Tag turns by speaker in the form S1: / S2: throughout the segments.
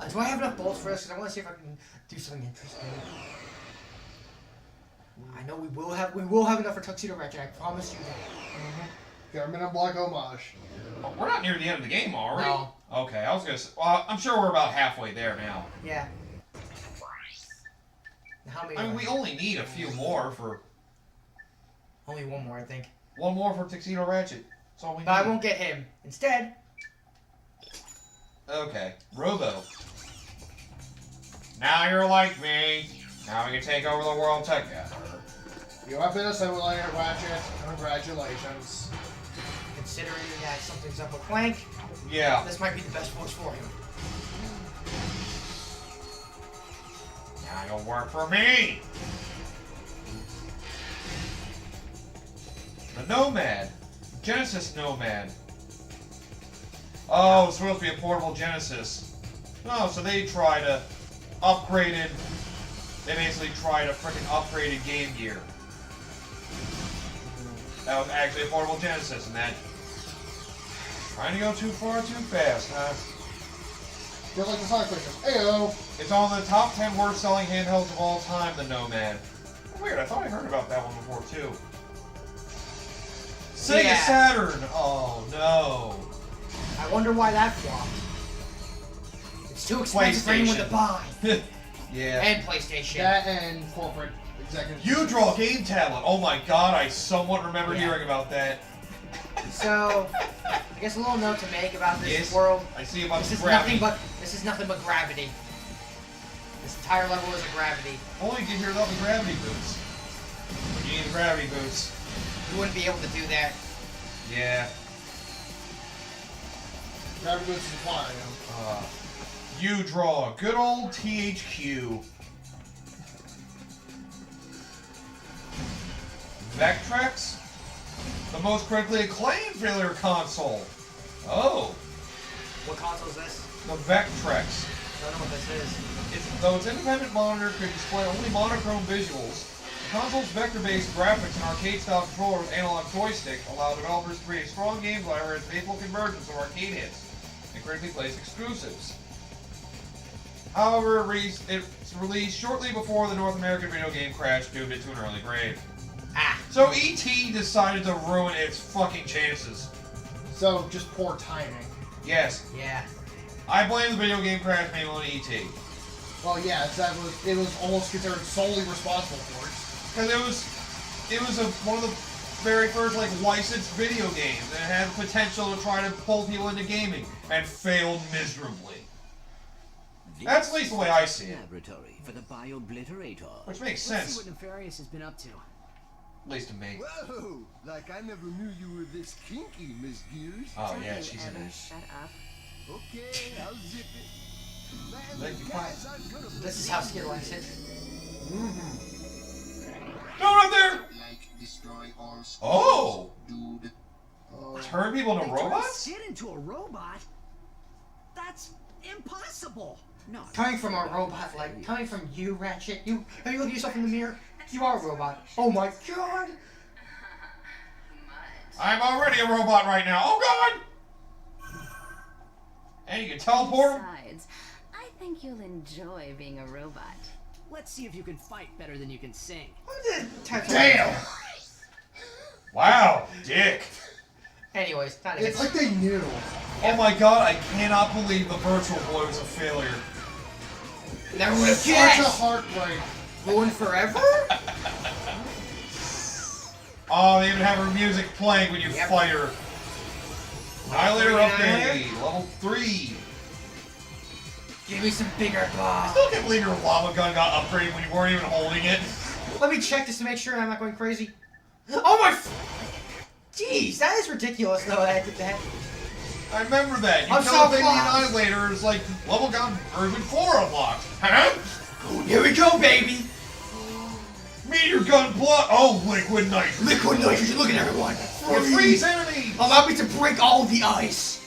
S1: Do I have enough bolts for this? Because I want to see if I can do something interesting. I know we will have enough for Tuxedo Ratchet. I promise you that.
S2: Government block homage.
S3: Oh, we're not near the end of the game, are we?
S1: No.
S3: Okay, I was gonna say. Well, I'm sure we're about halfway there now.
S1: Yeah. How many?
S3: I mean, we only need a few more for.
S1: Only one more, I think.
S3: One more for Tuxedo Ratchet. That's all we need.
S1: But I won't get him. Instead.
S3: Okay, Robo. Now you're like me. Now we can take over the world together.
S2: You have been a simulator, Ratchet. Congratulations.
S1: Considering that something's up with Clank,
S3: Yeah.
S1: this might be the best voice for him.
S3: Now you'll work for me. The Nomad. Genesis Nomad. Oh, it's supposed to be a portable Genesis. Oh, so they try to upgraded. They basically tried a freaking upgraded Game Gear. That was actually a portable Genesis, and that trying to go too far too fast, huh?
S2: Just like the Sonic pictures. Ayo!
S3: It's on the top 10 worst selling handhelds of all time, the Nomad. Weird, I thought I heard about that one before too. Sega
S1: Yeah.
S3: Saturn! Oh no.
S1: I wonder why that flopped. It's too expensive for anyone to buy.
S3: Yeah.
S1: And PlayStation.
S2: That and corporate executives.
S3: You draw game tablet. Oh my god, I somewhat remember hearing about that.
S1: So, I guess a little note to make about this
S3: Yes,
S1: world.
S3: I see about
S1: This is
S3: gravity.
S1: nothing but gravity. This entire level is a gravity.
S3: Only get here without the gravity boots. But you need the gravity boots.
S1: You wouldn't be able to do that.
S3: Yeah.
S2: Gravity boots is flying.
S3: You draw good old THQ. Vectrex? The most critically acclaimed failure console. Oh.
S1: What console is this?
S3: The Vectrex.
S1: I don't know what this is.
S3: Though its independent monitor could display only monochrome visuals, the console's vector-based graphics and arcade-style controller with analog joystick allow developers to create strong game library and faithful conversions of arcade hits and critically placed exclusives. However, it's released shortly before the North American video game crash doomed it to an early grave.
S1: Ah.
S3: So E.T. decided to ruin its fucking chances.
S2: So, just poor timing.
S3: Yes,
S1: Yeah.
S3: I blame the video game crash mainly on E.T.
S2: Well, yeah, it was almost considered solely responsible for it.
S3: Because it was one of the very first licensed video games, and it had potential to try to pull people into gaming, and failed miserably. That's at least the way I see it.
S4: Laboratory for the Biobliterator.
S3: Which makes
S5: Let's
S3: sense,
S5: see what Nefarious has been up to.
S3: at least to me.
S6: Whoa! Like I never knew you were this kinky, Miss Gears.
S3: Oh
S7: Don't
S3: yeah,
S7: you
S3: she's
S7: ever
S3: in it.
S7: shut up.
S6: Okay, I'll zip it. Man,
S3: Like
S6: the
S3: you
S6: guys aren't gonna
S1: This is how Skid likes it.
S3: No, not there!
S6: like destroy all
S3: Oh!
S6: dude.
S3: Turn people into
S5: They turned
S3: robots?
S5: Sid into a robot? That's impossible.
S4: No.
S1: Coming from a robot, coming from you, Ratchet. Have you looked at yourself in the mirror? You are a robot. Oh my god!
S3: I'm already a robot right now. Oh god! And you can teleport?
S7: Besides, I think you'll enjoy being a robot.
S5: Let's see if you can fight better than you can sing.
S2: Damn!
S3: Wow, dick.
S1: Anyways, time to
S2: It's
S1: get
S2: like they knew.
S3: Oh my god, I cannot believe the Virtual Boy was a failure.
S1: Never would have
S2: Such a
S1: guessed!
S2: heartbreak.
S1: Ruined forever?
S3: Oh, they even have her music playing when you
S1: Yep.
S3: fight her. Annihilator
S1: Level
S3: upgrade, level 3.
S1: Give me some bigger
S3: I
S1: bombs.
S3: still can't believe your lava gun got upgraded when you weren't even holding it.
S1: Let me check this to make sure I'm not going crazy. Oh my! Jeez, that is ridiculous though that I did that.
S3: I remember that. You
S1: I'm
S3: killed
S1: so
S3: the
S1: close.
S3: Annihilator, it's like level gun version 4 unlocked. Huh?
S1: Here we go, baby!
S3: Meteor gun blood. Oh, liquid nitrogen.
S1: Liquid nitrogen, look at everyone!
S3: You freeze enemies.
S1: Allow me to break all the ice!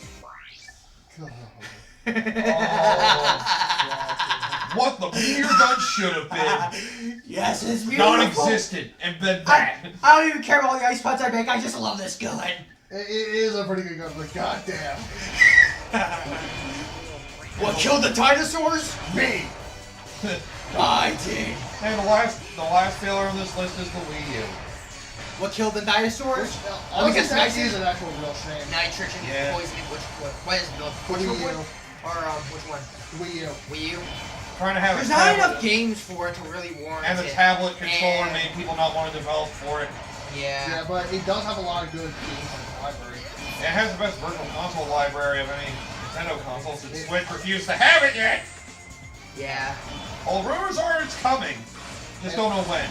S3: What the meteor gun should have been.
S1: Yes, it's beautiful!
S3: Non-existent. And then that.
S1: I don't even care about all the ice pots I make, I just love this gun!
S2: It is a pretty good gun, but goddamn.
S1: What killed the dinosaurs?
S2: Me!
S1: I did.
S3: And the last failure on this list is the Wii U.
S1: What killed the dinosaurs?
S2: Honestly,
S1: guess
S2: that
S1: next
S2: is
S1: is-
S2: an actual real shame.
S1: Nitrogen
S3: Yeah.
S1: poisoning. What is the which
S2: Wii
S1: one?
S2: U.
S1: Or which one?
S2: Wii U.
S1: Wii U.
S3: Trying to have
S1: There's
S3: a
S1: not
S3: tablet,
S1: enough games for it to really warrant
S3: and the
S1: it.
S3: tablet controller
S1: And-
S3: made people not want to develop for it.
S1: Yeah.
S2: Yeah, but it does have a lot of good games on its library.
S3: It has the best virtual console library of any Nintendo console since Switch refused to have it yet.
S1: Yeah.
S3: Well, rumors are it's coming. Just don't know when.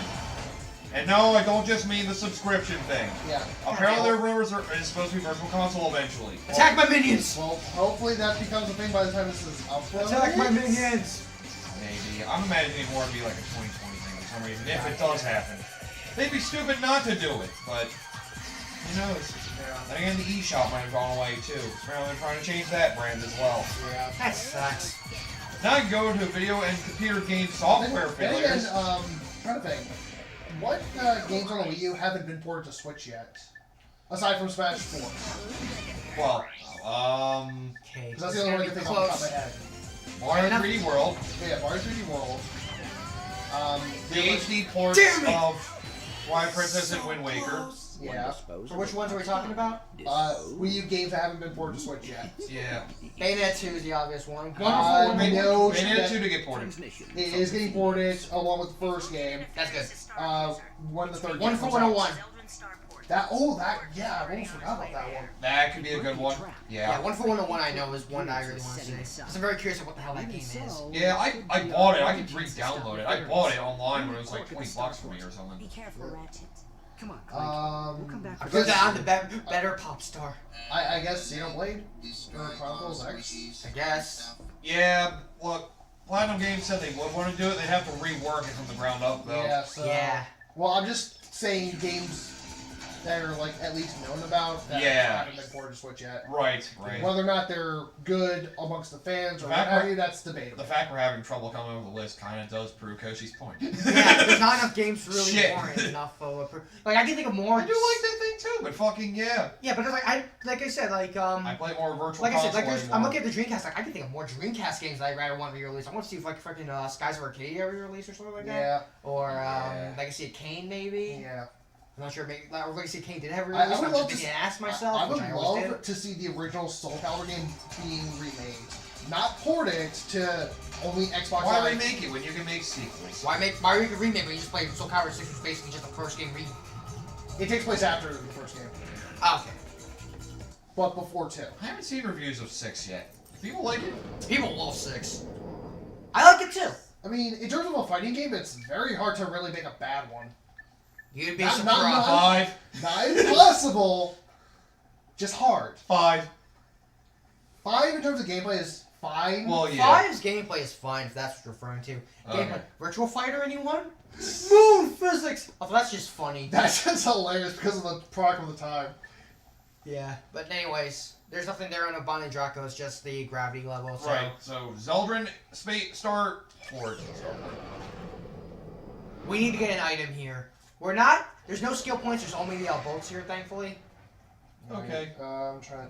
S3: And no, I don't just mean the subscription thing.
S2: Yeah.
S3: Apparently, there are rumors it's supposed to be virtual console eventually.
S1: Attack my minions!
S2: Well, hopefully that becomes a thing by the time this is uploaded.
S1: Attack my minions!
S3: Maybe. I'm imagining more to be like a 2020 thing for some reason, if it does happen. They'd be stupid not to do it, but who knows? Then again, the eShop might have gone away too. Apparently, they're trying to change that brand as well.
S2: Yeah.
S1: That sucks.
S3: Now you go to video and computer game software
S2: Then again,
S3: failures.
S2: trying to think. What games on the Wii U haven't been ported to Switch yet? Aside from Smash 4.
S3: Well,
S1: Okay.
S2: Because that's the only one I can think off the top of my head.
S3: Mario 3D World,
S2: Yeah, Mario 3D World.
S3: the HD ports
S1: Damn it!
S3: of Twilight Princess and Wind Waker.
S2: Yeah.
S1: So which ones are we talking about?
S2: Wii U games that haven't been ported to Switch yet.
S3: Yeah.
S1: Bayonetta 2 is the obvious one.
S2: Uh,
S1: Wonderful
S2: they
S1: 101.
S2: know
S3: They needed
S2: that
S3: two to get ported.
S2: it is getting ported along with the first game.
S1: That's good.
S2: When the third
S1: One
S2: game
S1: for
S2: comes out.
S1: 101.
S2: Yeah, I almost forgot about that one.
S3: That could be a good one.
S1: Yeah,
S3: Yeah.
S1: one for 101 I know is one that I really want to see. Because I'm very curious of what the hell that game is.
S3: Yeah, I bought it. I could re-download it. I bought it online when it was like 20 bucks for me or something.
S5: Be careful, Ratchet. Come on, Clank. We'll come back
S1: I
S5: for
S1: put
S5: this.
S1: that on the better pop star.
S2: I guess Xenoblade Chronicles X.
S1: I guess.
S3: Yeah, look, Platinum Games said they would want to do it. They'd have to rework it from the ground up, though.
S2: Yeah. So.
S1: Yeah.
S2: Well, I'm just saying games that are like at least known about that
S3: Yeah.
S2: haven't been ported to Switch yet.
S3: Right, right.
S2: Whether or not they're good amongst the fans or
S3: The fact
S2: what have
S3: we're-
S2: you, that's debatable.
S3: The fact we're having trouble coming over the list kind of does prove Koshi's point.
S1: Yeah, there's not enough games to really
S3: Shit.
S1: warrant enough of a... Like, I can think of more...
S3: I do like that thing too, but fucking yeah.
S1: Yeah, because like I said, like,
S3: I play more virtual
S1: like I said,
S3: console
S1: like there's,
S3: anymore.
S1: I'm looking at the Dreamcast, like I can think of more Dreamcast games that I'd rather want re-released. I want to see if like freaking Skies of Arcadia re-release or something like that.
S2: Yeah.
S1: Or
S3: Yeah.
S1: Legacy of Kain maybe.
S2: Yeah.
S1: I'm not sure. Maybe or Legacy of Kain did have a
S2: I
S1: release.
S2: would
S1: I'm
S2: love
S1: just
S2: to
S1: being asked myself.
S2: I would
S1: which I always
S2: love
S1: did.
S2: to see the original Soul Calibur game being remade. Not ported to only Xbox
S3: Why
S2: Live.
S3: remake it when you can make sequels?
S1: Why make a remake when you just play Soul Calibur 6, which is basically just the first game re?
S2: It takes place after the first game,
S1: Oh, okay.
S2: but before 2.
S3: I haven't seen reviews of 6 yet. People like it?
S1: People love 6. I like it too.
S2: I mean, in terms of a fighting game, it's very hard to really make a bad one.
S1: You'd be
S2: Not-
S1: surprised.
S2: not-
S3: 5.
S2: Not impossible, just hard.
S3: 5.
S2: 5 in terms of gameplay is fine.
S3: Well, yeah.
S1: 5's gameplay is fine if that's what you're referring to.
S3: Okay.
S1: Gameplay. Virtual Fighter, anyone? Moon physics! Oh, that's just funny.
S2: That's just hilarious because of the product of the time.
S1: Yeah. But anyways, there's nothing there on a Bonnie Draco, it's just the gravity level. So.
S3: Right, so Zeldrin Star Port.
S1: We need to get an item here. We're not. There's no skill points. There's only the bolts here, thankfully.
S3: Okay.
S2: I'm trying.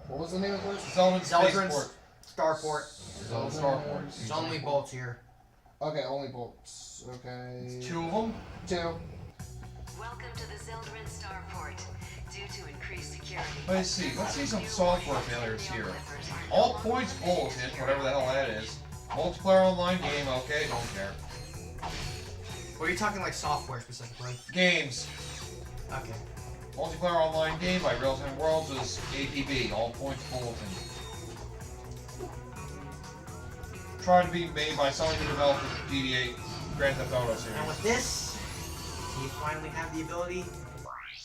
S2: What was the name of it?
S3: Zeldrin
S1: Zeldrin's
S3: Spaceport.
S1: Starport.
S3: Zeldrin Starport.
S1: There's only bolts here.
S2: Okay, only bolts. Okay.
S3: 2 of them?
S2: 2.
S7: Welcome to the Zeldrin Starport. Due to increased security.
S3: Let's see some software failures here. All points bulletin, whatever the hell that is. Multiplayer online game, okay, don't care.
S1: Or are you talking like software specifically?
S3: Games.
S1: Okay.
S3: Multiplayer online game by Real Time Worlds is APB, all points bulletin. Trying to be made by someone who developed the GTA Grand Theft Auto
S1: And
S3: series.
S1: with this, do you finally have the ability?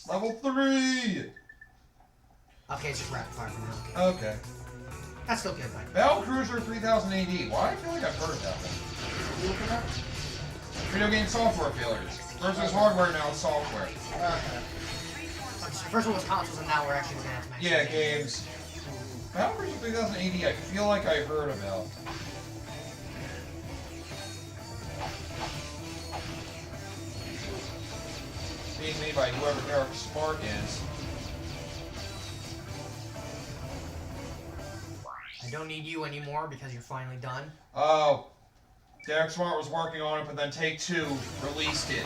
S3: Level 3!
S1: Okay, it's just rapid fire for now.
S3: Okay.
S1: That's still good, but
S3: Battle Cruiser 3000 AD. Why do I feel like I've heard about that?
S2: You looking at?
S3: Video game software failures. First it was hardware, now it's software.
S2: Okay.
S1: first one was consoles, and now we're actually looking at Smash.
S3: Yeah, games. Battle Cruiser 3000 AD, I feel like I heard about. Being made by whoever Derek Smart is.
S1: I don't need you anymore because you're finally done.
S3: Oh, Derek Smart was working on it, but then Take-Two released it.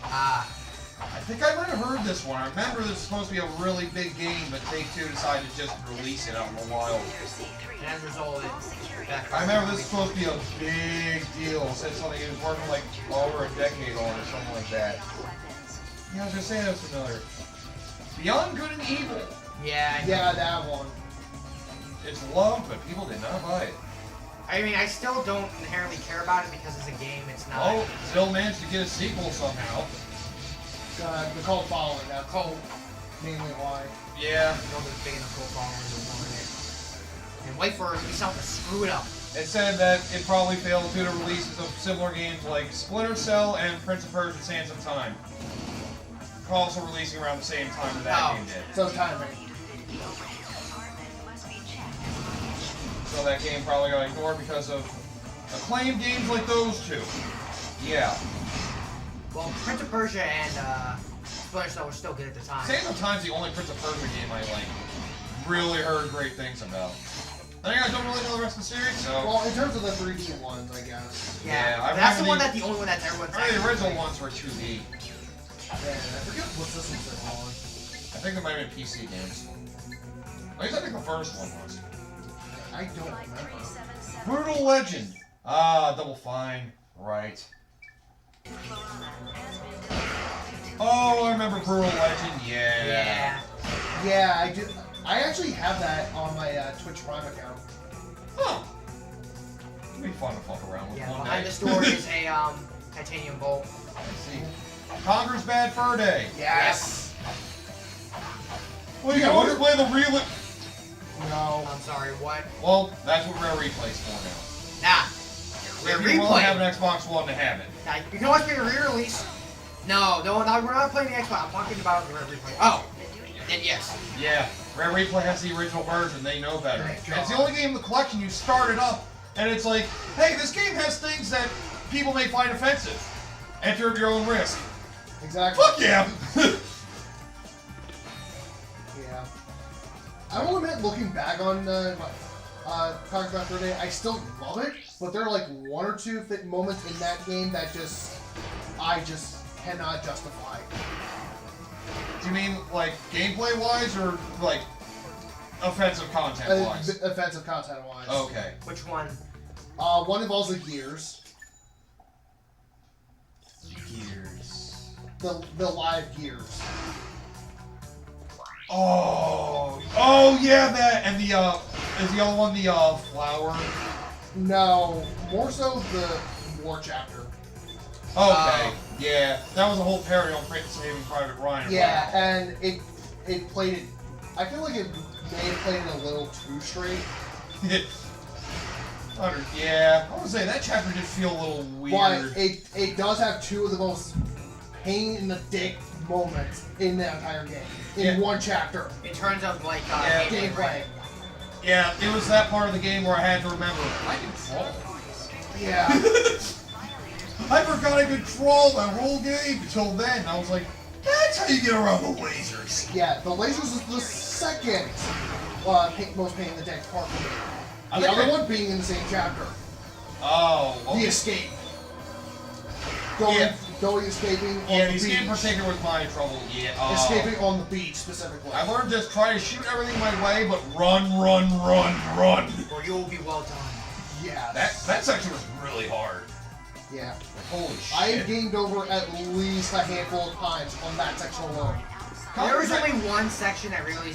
S1: Ah.
S3: I think I might have heard this one. I remember this was supposed to be a really big game, but Take-Two decided to just release it out in the wild.
S1: And as a result,
S3: I remember this was supposed to be a big deal. It said something he was working like over a decade on or something like that. Yeah, I was gonna say that was familiar. Beyond Good and Evil.
S1: Yeah.
S2: Yeah, that one.
S3: It's loved, but people did not buy it.
S1: I mean, I still don't inherently care about it because it's a game. It's not.
S3: Oh, still managed to get a sequel somehow.
S2: The cult following. That's
S1: Cult.
S2: mainly why.
S3: Yeah.
S1: Nobody's big enough cult followers to want it. And wait for Ubisoft to screw it up.
S3: It said that it probably failed due to releases of similar games like Splinter Cell and Prince of Persia: Sands of Time. Also releasing around the same time that game did.
S2: So timing.
S3: So that game probably got ignored because of acclaimed games like those two. Yeah.
S1: Well, Prince of Persia and Splinter Cell were still good at the time.
S3: Sands of Time's the only Prince of Persia game I like. Really heard great things about. I think I don't really know the rest of the series, so.
S2: Well, in terms of the 3D ones, I guess.
S1: Yeah,
S3: I
S1: that's the
S3: remember
S1: one the only one that's everyone's.
S3: I mean, the original ones were 2D.
S2: Yeah, I forget what systems they're on.
S3: I think they might have been PC games. At least I think the first one was.
S2: I don't remember.
S3: Brutal Legend. Ah, Double Fine. Right. Oh, I remember Brutal Legend. Yeah.
S1: Yeah.
S2: Yeah, I do. I actually have that on my Twitch Prime account.
S3: Huh. It'd be fun to fuck around with
S1: Yeah.
S3: one
S1: Behind
S3: day.
S1: the story is a titanium bolt.
S3: Let's see. Conker's Bad Fur Day.
S2: Yes.
S3: Well, you can always play the real.
S2: No.
S1: I'm sorry, what?
S3: Well, that's what Rare Replay's for now.
S1: Nah.
S3: If
S1: Rare
S3: you will have
S1: Replay.
S3: an Xbox One to have it.
S1: Nah, you can always play a re-release. No, we're not playing the Xbox. I'm talking about the Rare Replay. Oh. Then yes.
S3: Yeah, Rare Replay has the original version. They know better.
S2: Thank
S3: And it's the
S2: God.
S3: only game in the collection you start it up, and it's like, hey, this game has things that people may find offensive. Enter at your own risk.
S2: Exactly.
S3: Fuck yeah!
S2: Yeah. I will admit, looking back on Conker's Bad Fur Day, I still love it, but there are like one or two moments in that game that I just cannot justify.
S3: Do you mean like gameplay-wise or like offensive content-wise?
S2: Offensive content-wise.
S3: Okay.
S1: Which one?
S2: One involves the gears.
S3: Gears.
S2: The live gears.
S3: Oh yeah, that and the is the other one the flower?
S2: No, more so the war chapter.
S3: Okay, yeah, that was a whole parody on Saving Private Ryan.
S2: Yeah, and it played it. I feel like it may have played it a little too straight.
S3: Yeah, I would say that chapter did feel a little weird.
S2: But it does have two of the most pain in the dick moments in the entire game in one chapter.
S1: In terms of like
S2: Gameplay.
S3: Yeah, it was that part of the game where I had to remember I can crawl.
S2: Yeah.
S3: I forgot I could crawl the whole game until then. I was like, that's how you get around the lasers.
S2: Yeah, the lasers is the second most pain in the dick part of the game. The other one being in the same chapter.
S3: Oh, well,
S2: The escape. Going escaping on
S3: yeah,
S2: the
S3: the escape in
S2: beach.
S3: particular was my trouble. Yeah,
S2: Escaping on the beach specifically.
S3: I learned just try to shoot everything my way, but run, or
S1: you will be well done.
S2: Yeah.
S3: That section was really hard.
S2: Yeah.
S3: Holy shit.
S2: I have gamed over at least a handful of times on that section alone.
S1: There was only one section that really,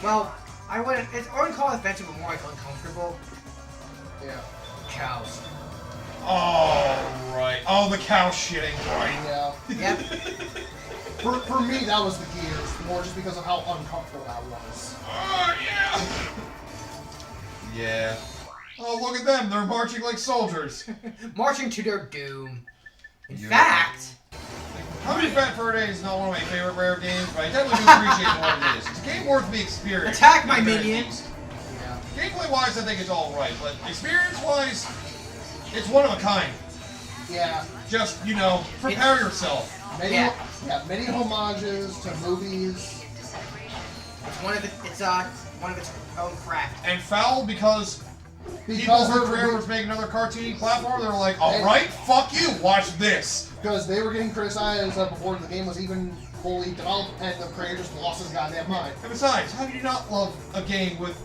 S1: well, I wouldn't call it offensive, but more like uncomfortable.
S2: Yeah.
S1: Cows.
S3: Oh, right. Oh, the cow shitting, right.
S2: Yeah.
S1: Yep.
S2: For me, that was the gears, more just because of how uncomfortable that was.
S3: Oh, yeah. Yeah. Oh, look at them. They're marching like soldiers.
S1: Marching to their doom. In fact...
S3: Conker's Bad Fur Day is not one of my favorite Rare games, but I definitely do appreciate what it is. It's a game worth the experience.
S1: Attack my minions!
S2: Yeah.
S3: Gameplay-wise, I think it's alright, but experience-wise, it's one of a kind.
S2: Yeah.
S3: Just, you know, prepare yourself.
S2: Many homages to movies.
S1: It's one of the, one of its own craft.
S3: And foul because people heard Rare was making another cartoony platform. They were like, "Alright, fuck you, watch this."
S2: Because they were getting criticized before the game was even fully developed, and the creator just lost his goddamn mind.
S3: And besides, how do you not love a game with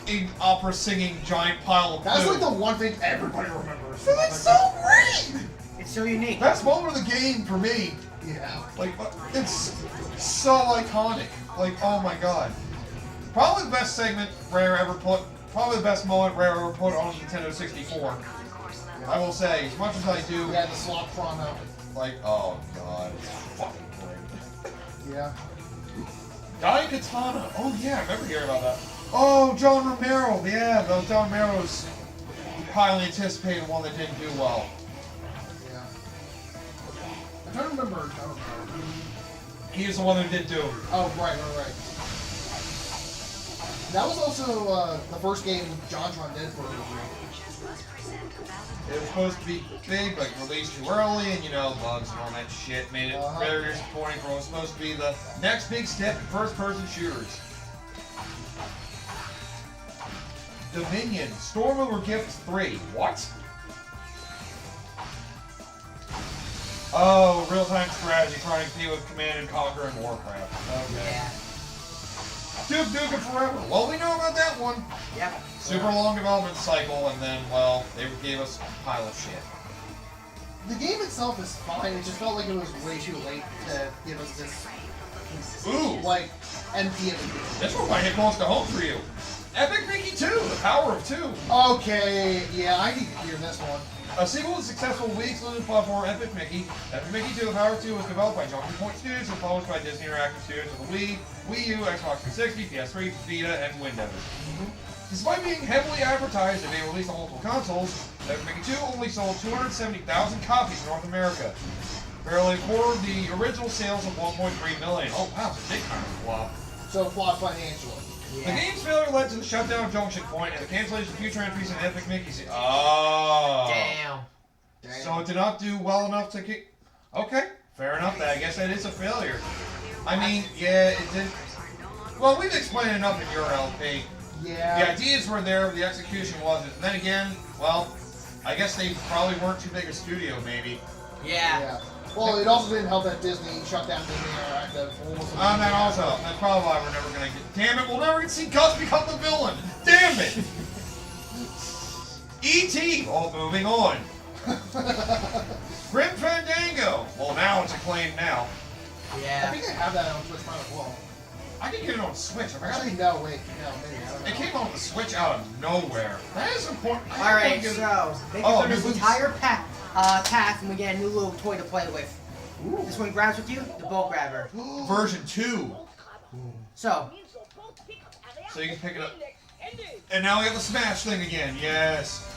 S3: an opera-singing giant pile of
S2: That's
S3: poo?
S2: like the one thing everybody remembers.
S3: It's so great!
S1: It's so unique.
S3: Best moment of the game for me.
S2: Yeah.
S3: Like, it's so iconic. Like, oh my god. Probably the best segment Rare ever put, probably the best moment Rare ever put on Nintendo 64. I will say, as much as I do,
S2: Yeah, the slot chrono.
S3: like, oh god, it's fucking great.
S2: Yeah.
S3: Dai Katana. Oh yeah, I remember hearing about that. Oh, John Romero. Yeah, John Romero's highly anticipated one that didn't do well.
S2: Yeah. I'm trying to remember. I don't know.
S3: He was the one that did do.
S2: Oh, right. That was also the first game JonTron did for
S3: It was supposed to be big, but released too early, and you know, bugs and all that shit made it very disappointing for what was supposed to be the next big step in first-person shooters. Dominion, Stormover Gift 3. What? Oh, real-time strategy trying to compete with Command & Conquer and Warcraft. Okay.
S1: Yeah.
S3: Duke Nukem Forever. Well, we know about that one.
S1: Yep.
S3: Super long development cycle, and then, well, they gave us a pile of shit.
S2: The game itself is fine. It just felt like it was way too late to give us this,
S3: Ooh.
S2: like, empty of a game.
S3: This one might hit close to home for you. Epic Mickey 2, The Power of 2.
S2: Okay, yeah, I need to hear this one.
S3: A sequel to the successful Wii-exclusive platform Epic Mickey. Epic Mickey 2, The Power of 2 was developed by Junction Point Studios and published by Disney Interactive Studios for the Wii, Wii U, Xbox 360, PS3, Vita, and Windows. Despite being heavily advertised and being released on multiple consoles, Epic Mickey 2 only sold 270,000 copies in North America. Barely a quarter of the original sales of 1.3 million. Oh wow, it's a big kind of flop.
S2: So, flop financially.
S3: The game's failure led to the shutdown of Junction Point and the cancellation of future entries in Epic Mickey's. Oh.
S1: Damn.
S3: So it did not do well enough to get. Okay, fair enough. I guess that is a failure. I mean, yeah, it didn't. Well, we've explained enough in your LP.
S2: Yeah.
S3: The ideas were there, the execution wasn't. And then again, well, I guess they probably weren't too big a studio, maybe.
S1: Yeah.
S2: Well, it also didn't help that Disney shut down Disney Interactive.
S3: That also. That's probably why we're never gonna get. Damn it! We'll never get to see Gus become the villain. Damn it! E.T. Oh, moving on. Grim Fandango. Well, now it's acclaimed now.
S2: I
S1: Yeah.
S2: think I have that on Switch Prime as well.
S3: I can get it on Switch.
S2: Actually, no, wait. No, maybe. I don't know.
S3: It came on the Switch out of nowhere. That is important.
S1: Alright, so they
S3: Oh,
S1: go through this
S3: new
S1: entire path and we get a new little toy to play with. This one grabs with you, the bolt grabber.
S3: Version 2.
S1: So,
S3: So you can pick it up. And now we have the smash thing again. Yes.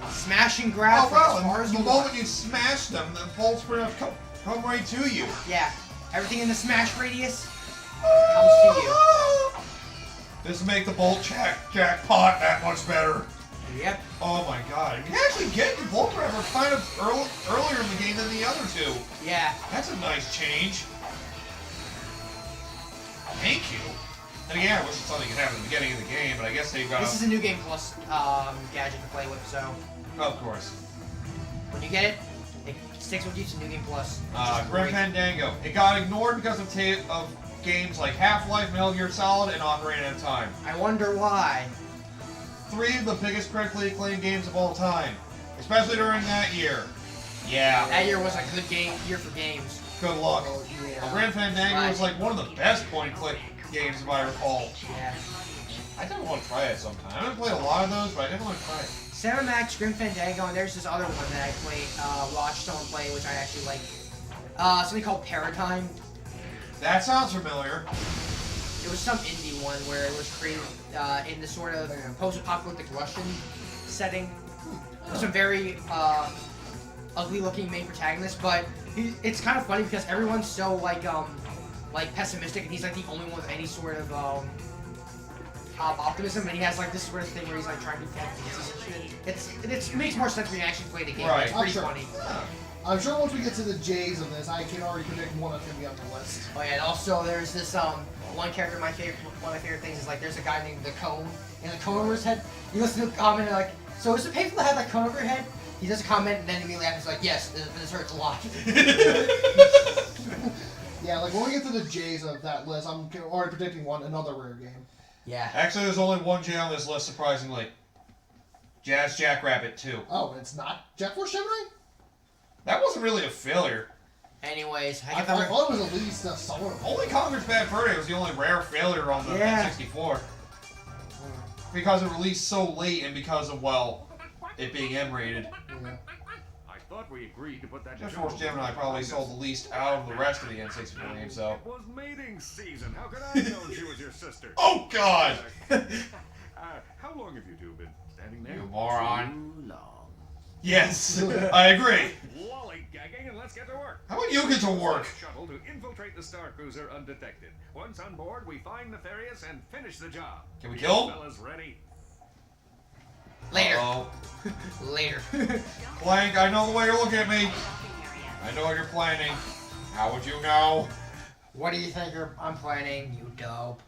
S1: smash and grab
S3: Oh
S1: for as far
S3: wow!
S1: as
S3: The
S1: you
S3: moment
S1: want.
S3: you smash them, the bolts pretty much come right to you.
S1: Yeah. Everything in the smash radius comes to you.
S3: This will make the bolt jackpot that much better.
S1: Yep.
S3: Oh my god! You can actually get your bolt grabber kind of earlier in the game than the other two.
S1: Yeah.
S3: That's a nice change. Thank you. And again, I wish it's something you could have at the beginning of the game, but I guess they've got.
S1: This is a new game plus gadget to play with, so
S3: Of course.
S1: when you get it, it sticks with you to New Game Plus.
S3: Grim Fandango. It got ignored because of games like Half-Life, Metal Gear Solid, and Ocarina of Time.
S1: I wonder why.
S3: 3 of the biggest critically acclaimed games of all time, especially during that year. Yeah.
S1: That year was a good year for games.
S3: Good luck.
S2: Oh, yeah.
S3: Grim Fandango was like one of the best point-and-click games, if I recall.
S1: Yeah.
S3: I definitely want to try it sometime. I haven't played a lot of those, but I definitely want to try it.
S1: Cinemax, Grim Fandango, and there's this other one that I played, watched someone play, which I actually like. Something called Paratime.
S3: That sounds familiar.
S1: It was some indie one where it was created in this sort of post-apocalyptic Russian setting. Some very ugly-looking main protagonist, but it's kind of funny because everyone's so like pessimistic, and he's like the only one with any sort of optimism, and he has like this sort of thing where he's like trying to do fantasy and shit. It makes more sense when you actually play the game.
S3: Right.
S1: It's pretty
S2: I'm sure.
S1: funny.
S2: I'm sure once we get to the J's of this, I can already predict one that's gonna be on the list.
S1: Oh yeah, and also there's this one character. One of my favorite things is like there's a guy named the Cone, and the Cone over his head. You listen to a comment like, so is it painful to have that cone over your head? He does a comment and then immediately after he's like, yes, this hurts a lot.
S2: Yeah, like when we get to the J's of that list, I'm already predicting another rare game.
S1: Yeah.
S3: Actually, there's only one J on this list, surprisingly. Jazz Jackrabbit 2.
S2: Oh, it's not Jet Force Gemini?
S3: That wasn't really a failure.
S1: Anyways,
S2: I thought it was at least somewhat.
S3: Only Conker's Bad Fur Day was the only rare failure on the N64. Because it released so late and because of, well, it being M-rated.
S2: Yeah.
S8: I thought we agreed to put that.
S3: Jet Force Gemini probably sold the least out of the rest of the N64 games, so.
S8: It was mating season. How could I have known she was your sister?
S3: Oh, God!
S8: How long have you two been standing there?
S3: You moron.
S4: Too long.
S3: Yes, I agree.
S8: Lollygagging, and let's get to work.
S3: How about you get to work?
S8: Shuttle to infiltrate the Star Cruiser undetected. Once on board, we find Nefarious and finish the job.
S3: Can we kill him?
S8: Fellas ready?
S1: Later.
S3: Uh-oh.
S1: Later.
S3: Clank, I know the way you're looking at me. I know what you're planning. How would you know?
S1: What do you think I'm planning, you dope?